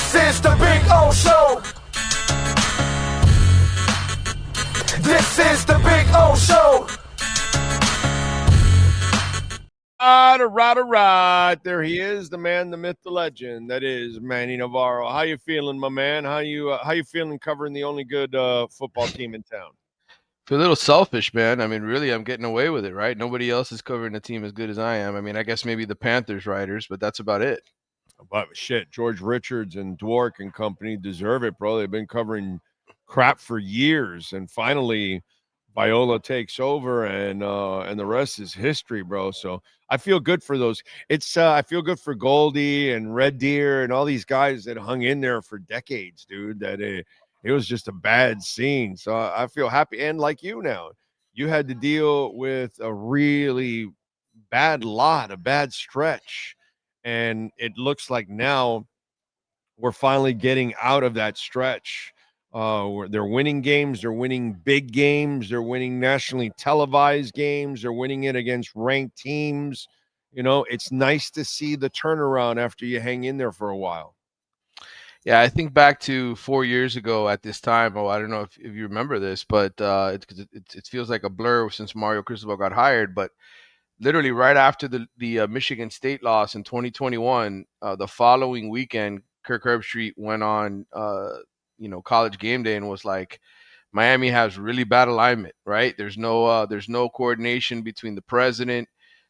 This is the Big O Show. This is the Big O Show. All right. There he is, the man, the myth, the legend. That is Manny Navarro. How you feeling, my man? How you feeling covering the only good football team in town? Feel a little selfish, man. I mean, really, I'm getting away with it, right? Nobody else is covering a team as good as I am. I mean, I guess maybe the Panthers writers, but that's about it. But shit, George Richards and Dwork and company deserve it, bro. They've been covering crap for years, and finally Viola takes over, and the rest is history, bro. So I feel good for those. I feel good for Goldie and Red Deer and all these guys that hung in there for decades, dude. That it was just a bad scene. So I feel happy. And like you now, you had to deal with a really a bad stretch. And it looks like now we're finally getting out of that stretch. They're winning games. They're winning big games. They're winning nationally televised games. They're winning it against ranked teams. You know, it's nice to see the turnaround after you hang in there for a while. Yeah, I think back to 4 years ago at this time. Oh, I don't know if you remember this, but it feels like a blur since Mario Cristobal got hired. But literally right after the Michigan State loss in 2021, the following weekend, Kirk Herbstreit went on, College Game Day and was like, Miami has really bad alignment, right? There's no coordination between the president,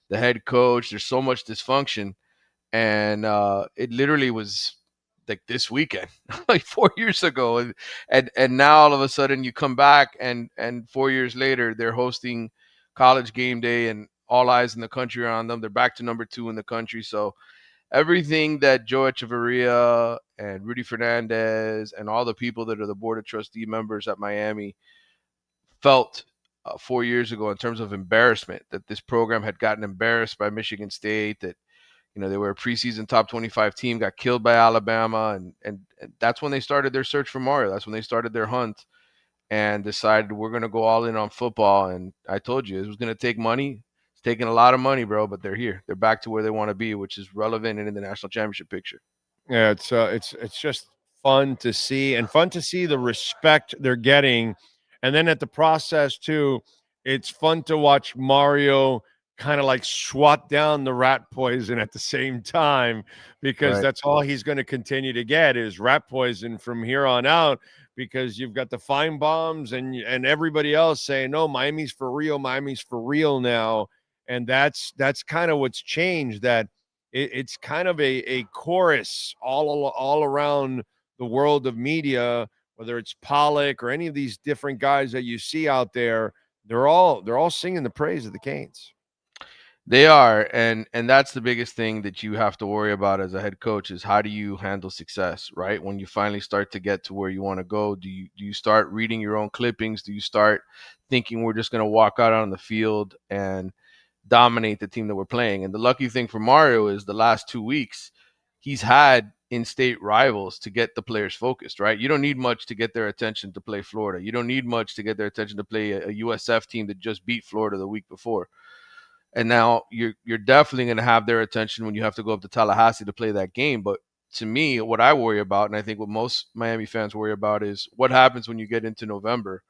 the head coach. There's so much dysfunction, and it literally was like this weekend, like 4 years ago, and now all of a sudden you come back and 4 years later they're hosting College Game Day and all eyes in the country are on them. They're back to number 2 in the country. So everything that Joe Echeverria and Rudy Fernandez and all the people that are the board of trustee members at Miami felt 4 years ago in terms of embarrassment, that this program had gotten embarrassed by Michigan State, that they were a preseason top 25 team, got killed by Alabama, and that's when they started their search for Mario. That's when they started their hunt and decided we're going to go all in on football. And I told you it was going to take money. It's taking a lot of money, bro, but they're here. They're back to where they want to be, which is relevant and in the national championship picture. Yeah, it's just fun to see, and fun to see the respect they're getting. And then at the process too, it's fun to watch Mario kind of like swat down the rat poison at the same time, because Right. that's all he's going to continue to get is rat poison from here on out, because you've got the fine bombs and everybody else saying, no, Miami's for real now. And that's kind of what's changed, that it's kind of a chorus all around the world of media, whether it's Pallet or any of these different guys that you see out there. They're all singing the praise of the Canes. They are, and that's the biggest thing that you have to worry about as a head coach is how do you handle success, right? When you finally start to get to where you want to go, do you start reading your own clippings? Do you start thinking we're just going to walk out on the field and dominate the team that we're playing? And the lucky thing for Mario is the last 2 weeks he's had in-state rivals to get the players focused, right? You don't need much to get their attention to play Florida. You don't need much to get their attention to play a USF team that just beat Florida the week before. And now you're definitely going to have their attention when you have to go up to Tallahassee to play that game. But to me, what I worry about, and I think what most Miami fans worry about, is what happens when you get into November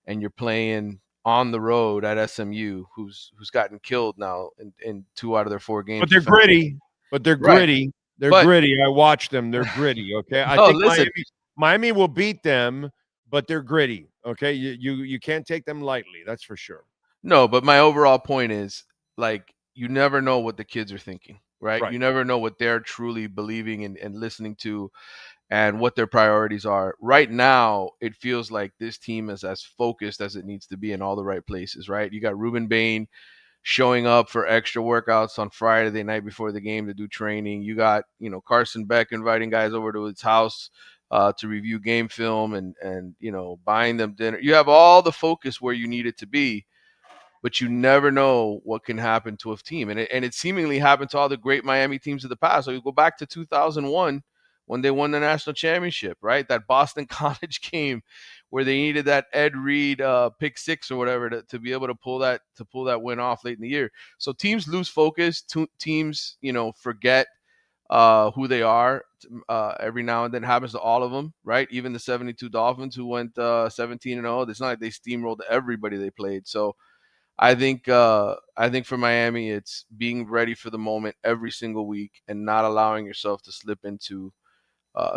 and you're playing on the road at SMU, who's gotten killed now in 2 out of their 4 games. But they're gritty. Right. They're gritty. I watch them. They're gritty. Okay. I think listen. Miami will beat them, but they're gritty. Okay. You can't take them lightly. That's for sure. No, but my overall point is, like, you never know what the kids are thinking, right? Right. You never know what they're truly believing and listening to and what their priorities are. Right now, it feels like this team is as focused as it needs to be in all the right places, right? You got Ruben Bain showing up for extra workouts on Friday the night before the game to do training. You got, Carson Beck inviting guys over to his house to review game film and buying them dinner. You have all the focus where you need it to be, but you never know what can happen to a team. And it seemingly happened to all the great Miami teams of the past. So you go back to 2001 when they won the national championship, right? That Boston College game where they needed that Ed Reed pick 6 or whatever to be able to pull that win off late in the year. So teams lose focus. Teams, forget who they are. Every now and then happens to all of them, right? Even the 72 Dolphins who went 17-0. It's not like they steamrolled everybody they played. So I think for Miami, it's being ready for the moment every single week and not allowing yourself to slip into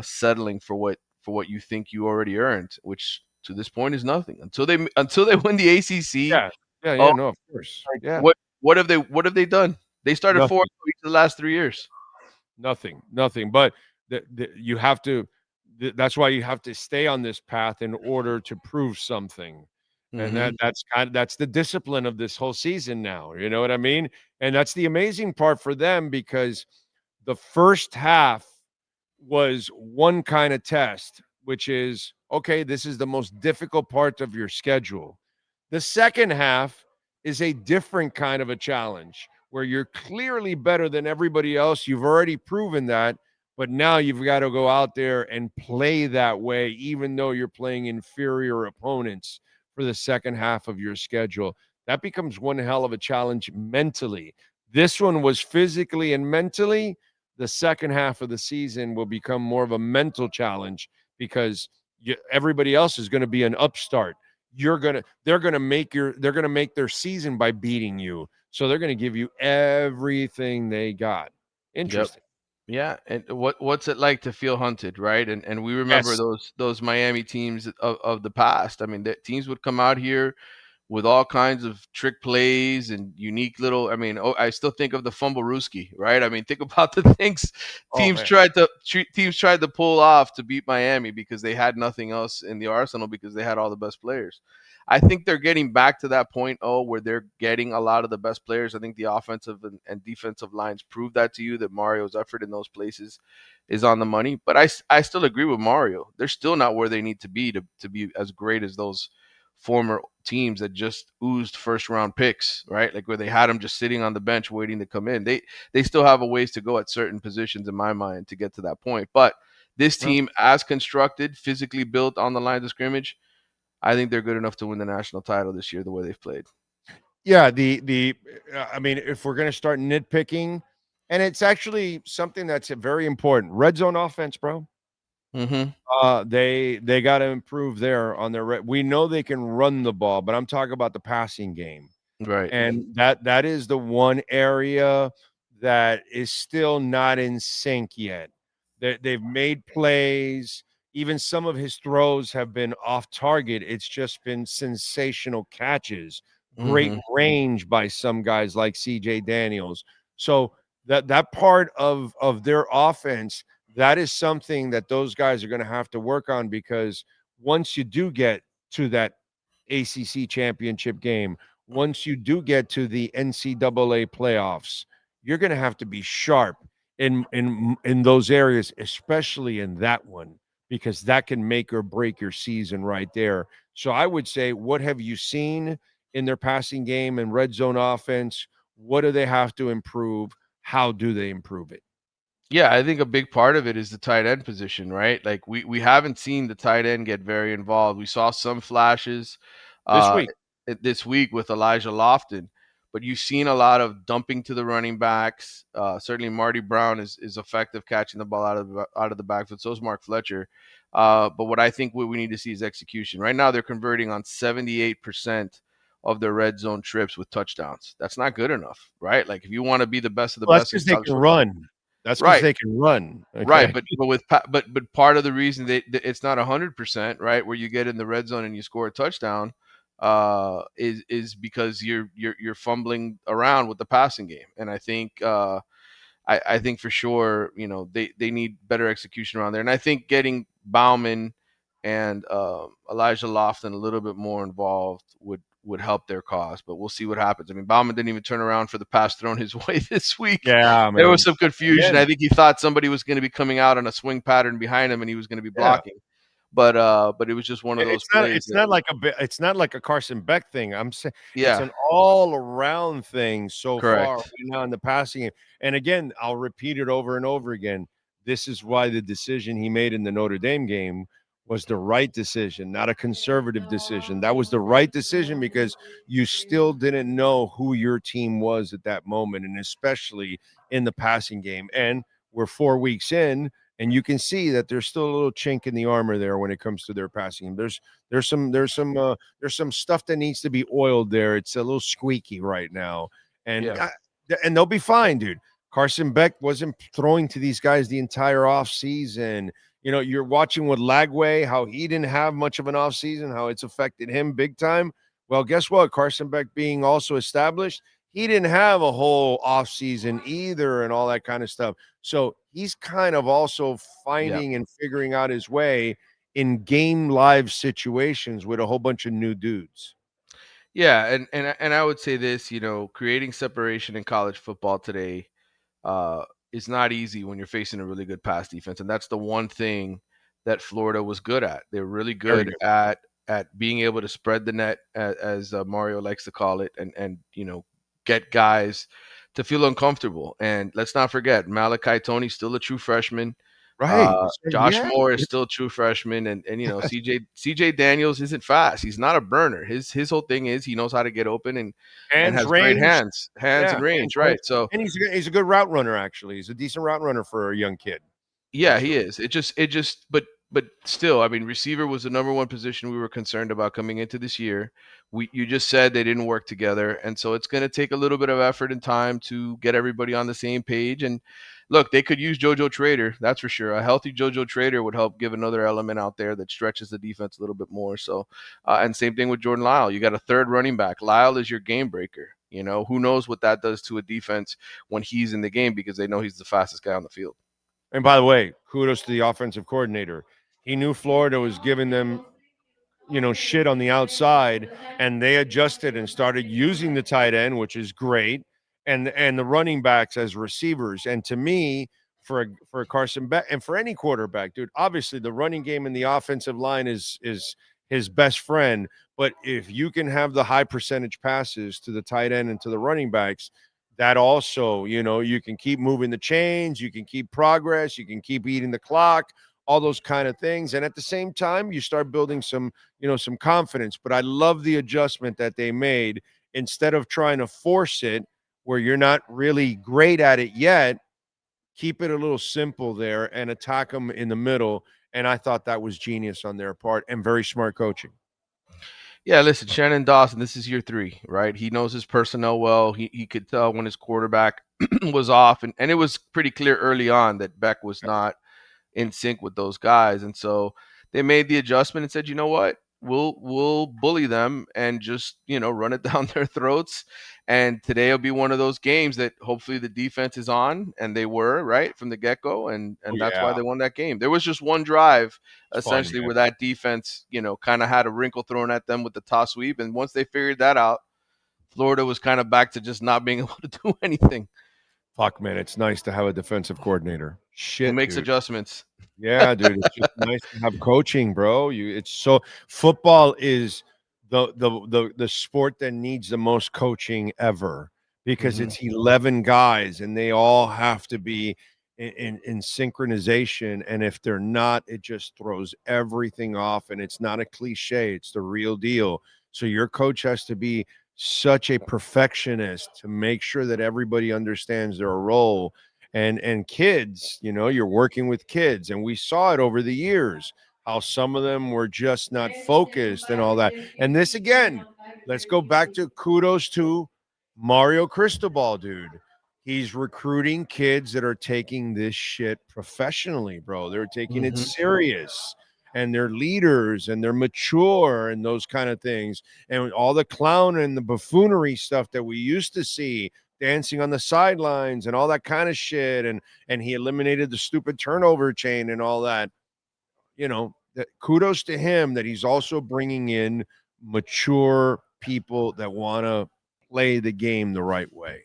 settling for what you think you already earned, which to this point is nothing until they win the ACC. Yeah, yeah, Oh, yeah. No, of course. like, Yeah, what have they done? They started 4 nothing. each of the last 3 years. Nothing. But you have to. That's why you have to stay on this path in order to prove something, and Mm-hmm. that's the discipline of this whole season now. You know what I mean? And that's the amazing part for them because the first half was one kind of test, which is okay. This is the most difficult part of your schedule. The second half is a different kind of a challenge where you're clearly better than everybody else. You've already proven that, but now you've got to go out there and play that way, even though you're playing inferior opponents for the second half of your schedule. That becomes one hell of a challenge mentally. This one was physically and mentally. The second half of the season will become more of a mental challenge because everybody else is going to be an upstart. They're gonna make their season by beating you. So they're gonna give you everything they got. Yep. Interesting. Yeah, and what's it like to feel hunted, right? And we remember Yes. those Miami teams of the past. I mean, the teams would come out here with all kinds of trick plays and unique little. I mean, I still think of the Fumblerooski, right? I mean, think about the things Oh teams man. tried to pull off to beat Miami because they had nothing else in the arsenal because they had all the best players. I think they're getting back to that point, where they're getting a lot of the best players. I think the offensive and defensive lines prove that to you, that Mario's effort in those places is on the money. But I still agree with Mario. They're still not where they need to be as great as those former teams that just oozed first round picks, right? Like where they had them just sitting on the bench waiting to come in. They still have a ways to go at certain positions in my mind to get to that point. But this Well, team, as constructed, physically built on the lines of scrimmage, I think they're good enough to win the national title this year the way they've played. yeah, the I mean, if we're gonna start nitpicking, and it's actually something that's very important. Red zone offense, bro. Mm-hmm. They got to improve there on their. We know they can run the ball, but I'm talking about the passing game. Right. And that is the one area that is still not in sync yet. They've made plays. Even some of his throws have been off target. It's just been sensational catches, great Mm-hmm. range by some guys like CJ Daniels. So that part of their offense, that is something that those guys are going to have to work on because once you do get to that ACC championship game, once you do get to the NCAA playoffs, you're going to have to be sharp in those areas, especially in that one, because that can make or break your season right there. So I would say, what have you seen in their passing game and red zone offense? What do they have to improve? How do they improve it? Yeah, I think a big part of it is the tight end position, right? Like we haven't seen the tight end get very involved. We saw some flashes This uh week? this week with Elijah Lofton, but you've seen a lot of dumping to the running backs. Certainly Marty Brown is effective catching the ball out of the backfield. So is Mark Fletcher. But what I think what we need to see is execution. Right now they're converting on 78% of their red zone trips with touchdowns. That's not good enough, right? Like if you want to be the best of the Well, that's best in because they college can football. run. That's because Right. they can run. Right, Okay. but part of the reason that it's not 100%, right, where you get in the red zone and you score a touchdown, is because you're fumbling around with the passing game, and I think I think for sure, they need better execution around there, and I think getting Bauman and Elijah Lofton a little bit more involved would help their cause, but we'll see what happens. I mean, Bauman didn't even turn around for the pass thrown his way this week. Yeah, There was man. some confusion. Again, I think he thought somebody was going to be coming out on a swing pattern behind him and he was going to be yeah. blocking. But it was just one of those It's not plays it's that, not like it's not like a Carson Beck thing. I'm saying it's yeah, an all around thing so far right correct. now in the passing game. And again, I'll repeat it over and over again. This is why the decision he made in the Notre Dame game was the right decision, not a conservative decision. That was the right decision because you still didn't know who your team was at that moment, and especially in the passing game. And we're 4 weeks in, and you can see that there's still a little chink in the armor there when it comes to their passing. There's some stuff that needs to be oiled there. It's a little squeaky right now, and Yeah. and they'll be fine, dude. Carson Beck wasn't throwing to these guys the entire off season. You're watching with Lagway how he didn't have much of an off season, how it's affected him big time. Well, guess what? Carson Beck being also established, he didn't have a whole off season either, and all that kind of stuff. So he's kind of also Yeah. finding and figuring out his way in game live situations with a whole bunch of new dudes. Yeah, and I would say this, creating separation in college football today uh, is not easy when you're facing a really good pass defense, and that's the one thing that Florida was good at. They're really Very good good. at being able to spread the net, as Mario likes to call it, and get guys to feel uncomfortable. And let's not forget, Malachi Tony's still a true freshman. Right. Josh Yeah. Moore is still a true freshman, and CJ Daniels isn't fast. He's not a burner. His whole thing is he knows how to get open and Hands has great range. hands Yeah. and Hands range, range. right? So And he's a good route runner, actually. He's a decent route runner for a young kid. yeah, he Absolutely. is. But still, I mean, receiver was the number one position we were concerned about coming into this year. You just said they didn't work together, and so it's going to take a little bit of effort and time to get everybody on the same page. And look, they could use JoJo Trader, that's for sure. A healthy JoJo Trader would help give another element out there that stretches the defense a little bit more. So, and same thing with Jordan Lyle. You got a third running back. Lyle is your game breaker. Who knows what that does to a defense when he's in the game because they know he's the fastest guy on the field. And by the way, kudos to the offensive coordinator. He knew Florida was giving them, shit on the outside, and they adjusted and started using the tight end, which is great, and the running backs as receivers. And to me, for Carson Beck and for any quarterback, dude, obviously the running game and the offensive line is his best friend. But if you can have the high percentage passes to the tight end and to the running backs, that also, you can keep moving the chains, you can keep progress, you can keep eating the clock, all those kind of things. And at the same time, you start building some confidence. But I love the adjustment that they made. Instead of trying to force it where you're not really great at it yet, keep it a little simple there and attack them in the middle. And I thought that was genius on their part and very smart coaching. Yeah, listen, Shannon Dawson, this is year 3, right? He knows his personnel well. He could tell when his quarterback was off, and it was pretty clear early on that Beck was not in sync with those guys. And so they made the adjustment and said, you know what? We'll bully them and just, run it down their throats. And today will be one of those games that hopefully the defense is on, and they were, right, from the get-go, and Oh, that's why yeah. they won that game. There was just one drive It's fun, essentially man. where that defense, kind of had a wrinkle thrown at them with the toss sweep, and once they figured that out, Florida was kind of back to just not being able to do anything. Fuck, man. It's nice to have a defensive coordinator. Who Shit, makes dude. adjustments? Yeah, dude, it's just nice to have coaching, bro. It's so football is the sport that needs the most coaching ever because Mhm. it's 11 guys and they all have to be in synchronization. And if they're not, it just throws everything off. And it's not a cliche; it's the real deal. So your coach has to be such a perfectionist to make sure that everybody understands their role and kids, you're working with kids, and we saw it over the years how some of them were just not focused and all that. And this again, let's go back to kudos to Mario Cristobal, dude. He's recruiting kids that are taking this shit professionally, bro. They're taking it Mhm. serious, and they're leaders and they're mature and those kind of things. And all the clown and the buffoonery stuff that we used to see, dancing on the sidelines and all that kind of shit, and he eliminated the stupid turnover chain and all that. That kudos to him that he's also bringing in mature people that want to play the game the right way.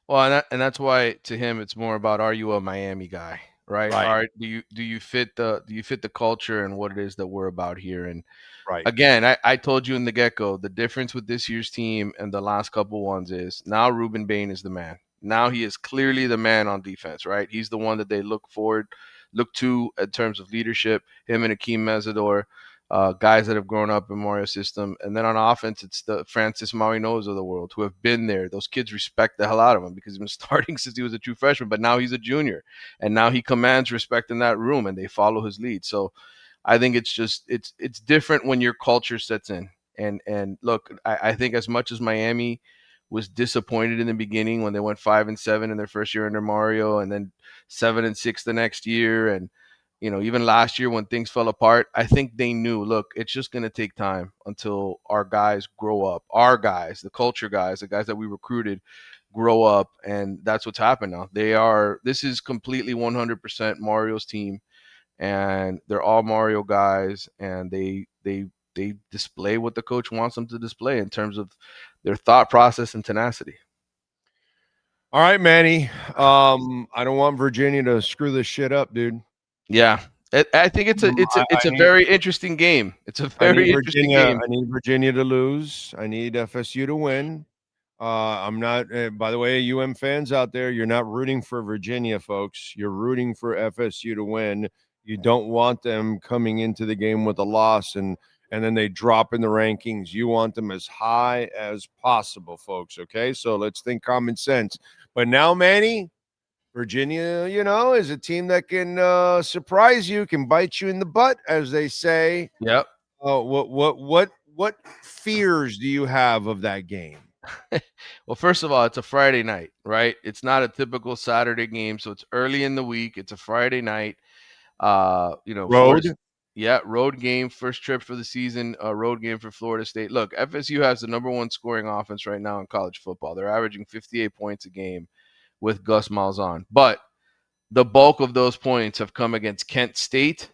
Well, and that's why to him it's more about, are you a Miami guy, right? Right. Do you fit the culture and what it is that we're about here? And Right. again, I told you in the get-go, the difference with this year's team and the last couple ones is now Ruben Bain is the man. Now he is clearly the man on defense, right? He's the one that they look to in terms of leadership. Him and Akeem Mazador. guys that have grown up in Mario's system. And then on offense, it's the Francis Marinos of the world who have been there. Those kids respect the hell out of him because he's been starting since he was a true freshman, but now he's a junior. And now he commands respect in that room and they follow his lead. So I think it's different when your culture sets in. And look, I think as much as Miami was disappointed in the beginning when they went 5-7 in their first year under Mario, and then 7-6 the next year, and even last year when things fell apart, I think they knew, look, it's just going to take time until our guys grow up. Our guys, the culture guys, the guys that we recruited, grow up, and that's what's happened now. This is completely 100% Mario's team, and they're all Mario guys, and they display what the coach wants them to display in terms of their thought process and tenacity. All right, Manny. I don't want Virginia to screw this shit up, dude. Yeah, I think it's a very interesting game. It's a very interesting game. I need Virginia to lose. I need FSU to win. I'm not. By the way, UM fans out there, you're not rooting for Virginia, folks. You're rooting for FSU to win. You don't want them coming into the game with a loss and then they drop in the rankings. You want them as high as possible, folks. Okay, so let's think common sense. But now, Manny, Virginia, is a team that can surprise you, can bite you in the butt, as they say. Yep. What fears do you have of that game? Well, first of all, it's a Friday night, right? It's not a typical Saturday game, so it's early in the week. It's a Friday night. Road. Road game, first trip for the season, road game for Florida State. Look, FSU has the number one scoring offense right now in college football. They're averaging 58 points a game with Gus Malzahn. But the bulk of those points have come against Kent State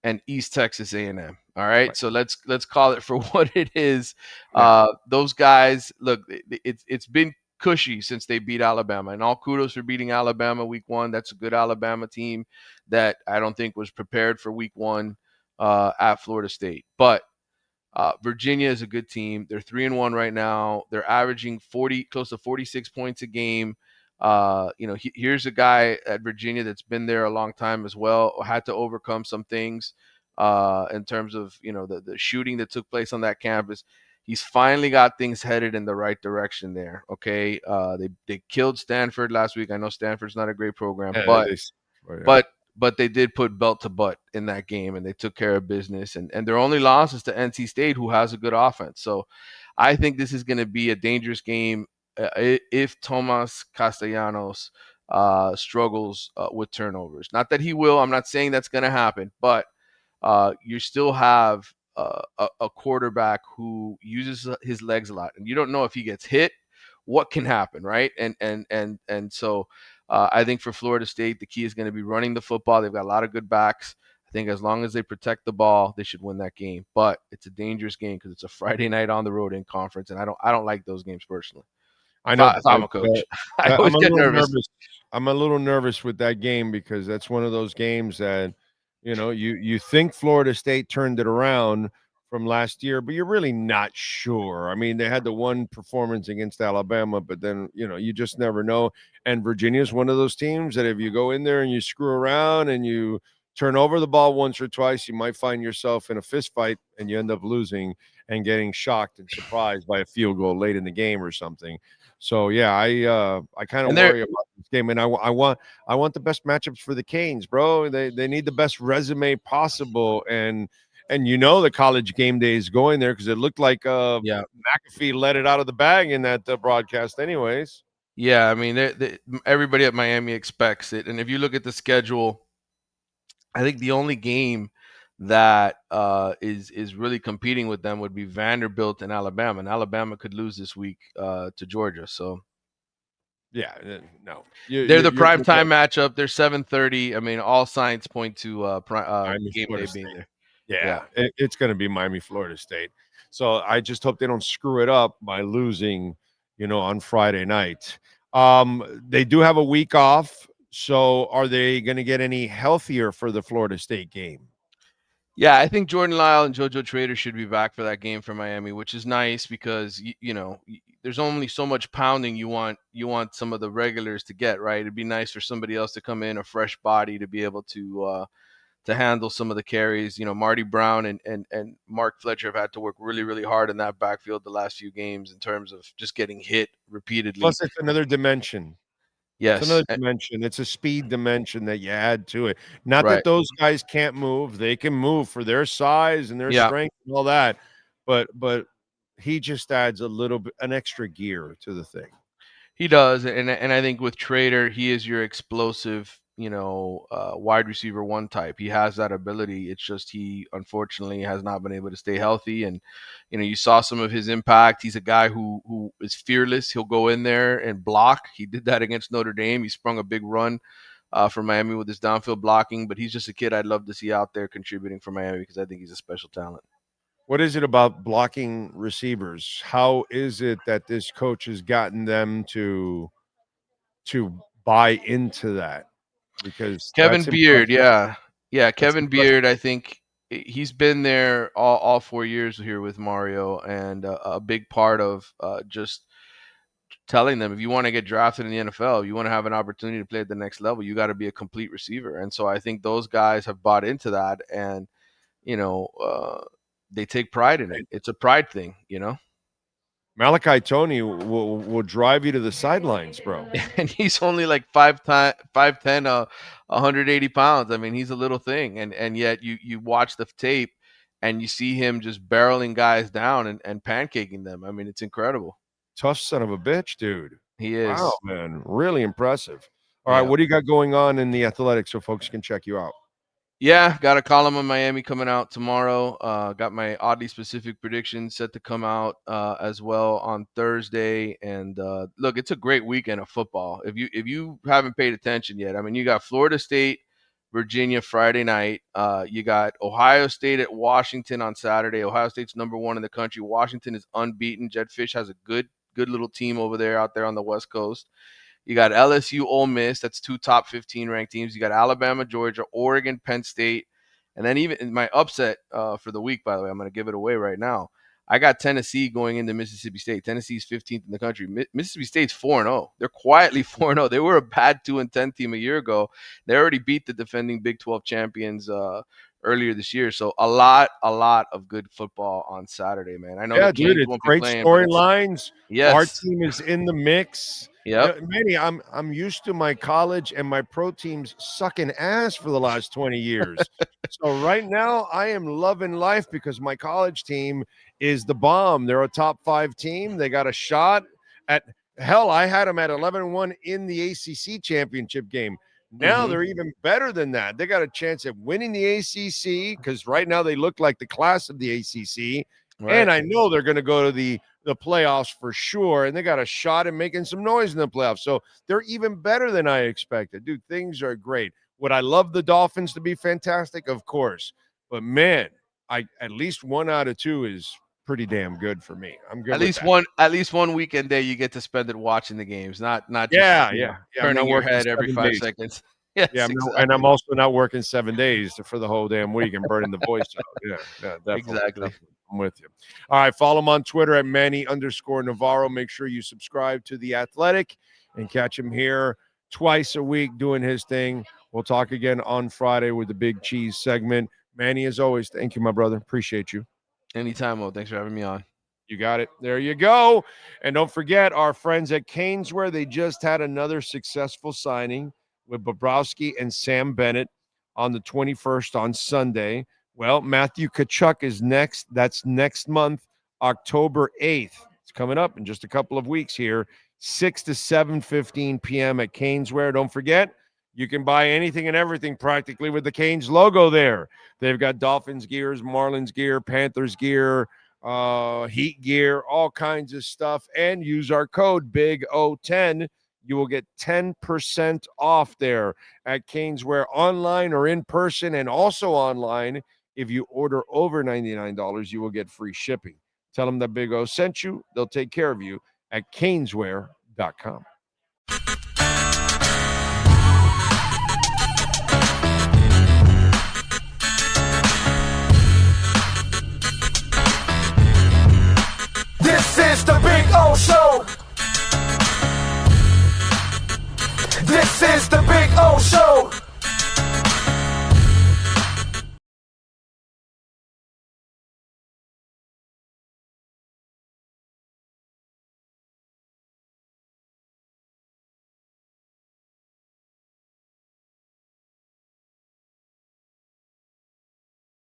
and East Texas A&M. All right, so let's call it for what it is. Those guys, look, it's been cushy since they beat Alabama, and all kudos for beating Alabama week one. That's a good Alabama team that I don't think was prepared for week one at Florida State. But Virginia is a good team. They're 3-1 right now. They're averaging close to 46 points a game. Here's a guy at Virginia that's been there a long time as well, had to overcome some things in terms of, the shooting that took place on that campus. He's finally got things headed in the right direction there. Okay. They killed Stanford last week. I know Stanford's not a great program, but they did put belt to butt in that game, and they took care of business. And their only loss is to NC State, who has a good offense. So I think this is going to be a dangerous game if Tomas Castellanos struggles with turnovers. Not that he will. I'm not saying that's going to happen, but you still have a quarterback who uses his legs a lot, and you don't know if he gets hit, what can happen, right? And so I think for Florida State, the key is going to be running the football. They've got a lot of good backs. I think as long as they protect the ball, they should win that game. But it's a dangerous game because it's a Friday night on the road in conference, and I don't like those games personally. I know. If I'm a coach, I always get nervous. I'm a little nervous with that game because that's one of those games that, you think Florida State turned it around from last year, but you're really not sure. I mean, they had the one performance against Alabama, but then, you just never know. And Virginia is one of those teams that if you go in there and you screw around and you turn over the ball once or twice, you might find yourself in a fist fight and you end up losing and getting shocked and surprised by a field goal late in the game or something. So yeah, I kind of worry about this game, and I want the best matchups for the Canes, bro. They need the best resume possible, and the college game day is going there because it looked like McAfee let it out of the bag in that broadcast, anyways. Yeah, I mean, everybody at Miami expects it, and if you look at the schedule, I think the only game that is really competing with them would be Vanderbilt and Alabama. And Alabama could lose this week to Georgia. So yeah, no, they're the prime time matchup. They're 7:30. I mean, all signs point to game day being there. Yeah. It's going to be Miami, Florida State. So I just hope they don't screw it up by losing, on Friday night. They do have a week off. So are they going to get any healthier for the Florida State game? Yeah, I think Jordan Lyle and JoJo Trader should be back for that game for Miami, which is nice because there's only so much pounding you want some of the regulars to get, right? It'd be nice for somebody else to come in, a fresh body, to be able to to handle some of the carries. Marty Brown and Mark Fletcher have had to work really, really hard in that backfield the last few games in terms of just getting hit repeatedly. Plus, it's another dimension. It's Yes. another dimension. It's a speed dimension that you add to it. Not Right. that those guys can't move. They can move for their size and their Yeah. strength and all that. But he just adds a little bit, an extra gear to the thing. He does, and I think with Trader, he is your explosive, wide receiver one type. He has that ability. It's just he unfortunately has not been able to stay healthy, and you saw some of his impact. He's a guy who is fearless. He'll go in there and block. He did that against Notre Dame. He sprung a big run for Miami with his downfield blocking, but he's just a kid I'd love to see out there contributing for Miami because I think he's a special talent. What is it about blocking receivers? How is it that this coach has gotten them to buy into that? Because Kevin that's Beard, impressive. yeah, That's Kevin impressive. Beard. I think he's been there all 4 years here with Mario, and a big part of just telling them if you want to get drafted in the NFL, you want to have an opportunity to play at the next level, you got to be a complete receiver. And so I think those guys have bought into that, and they take pride in it. It's a pride thing. Malachi Tony will drive you to the sidelines, bro. And he's only like 5'10", 180 pounds. I mean, he's a little thing, and yet you watch the tape and you see him just barreling guys down and pancaking them. I mean, it's incredible. Tough son of a bitch, dude. He Wow, is. man. Really impressive. All right, Yeah. what do you got going on in the athletics so folks can check you out? Yeah, got a column on Miami coming out tomorrow. Got my oddly specific predictions set to come out as well on Thursday. And look, it's a great weekend of football. If you haven't paid attention yet, I mean, you got Florida State, Virginia Friday night. You got Ohio State at Washington on Saturday. Ohio State's #1 in the country. Washington is unbeaten. Jed Fish has a good little team over there out there on the West Coast. You got LSU, Ole Miss. That's two top 15 ranked teams. You got Alabama, Georgia, Oregon, Penn State. And then even in my upset for the week, by the way, I'm going to give it away right now. I got Tennessee going into Mississippi State. Tennessee's 15th in the country. Mississippi State's 4-0. They're quietly 4-0. They were a bad 2-10 team a year ago. They already beat the defending Big 12 champions earlier this year. So a lot of good football on Saturday, man. I know the Yeah, dude, Canes it's won't be great playing, but it's storylines. Our yes. team is in the mix. Yep. Manny, I'm used to my college and my pro teams sucking ass for the last 20 years. So right now I am loving life because my college team is the bomb. They're a top 5 team. They got a shot at hell. I had them at 11-1 in the ACC championship game. Now they're even better than that. They got a chance at winning the ACC because right now they look like the class of the ACC. Right. And I know they're going to go to the playoffs for sure. And they got a shot at making some noise in the playoffs. So they're even better than I expected. Dude, things are great. Would I love the Dolphins to be fantastic? Of course. But man, at least 1 out of 2 is pretty damn good for me. I'm good with that. At least one weekend day you get to spend it watching the games, not just Yeah. I'm turning not your working head every 7 5 days. seconds. Yes, Yeah, exactly. and I'm also not working 7 days for the whole damn week and burning the voice out. Yeah, definitely. Exactly. I'm with you. All right, follow him on Twitter at Manny_Navarro. Make sure you subscribe to The Athletic and catch him here twice a week doing his thing. We'll talk again on Friday with the Big Cheese segment. Manny, as always, thank you, my brother. Appreciate you. Anytime, Mo. Thanks for having me on. You got it. There you go. And don't forget our friends at Canesware. They just had another successful signing with Bobrovsky and Sam Bennett on the 21st on Sunday. Well, Matthew Tkachuk is next. That's next month, October 8th. It's coming up in just a couple of weeks here, 6 to 7:15 p.m. at Canesware. Don't forget, you can buy anything and everything practically with the Canes logo there. They've got Dolphins gears, Marlins gear, Panthers gear, Heat gear, all kinds of stuff, and use our code BIG010. You will get 10% off there at Canesware online or in person, and also online. If you order over $99, you will get free shipping. Tell them that Big O sent you. They'll take care of you at canesware.com.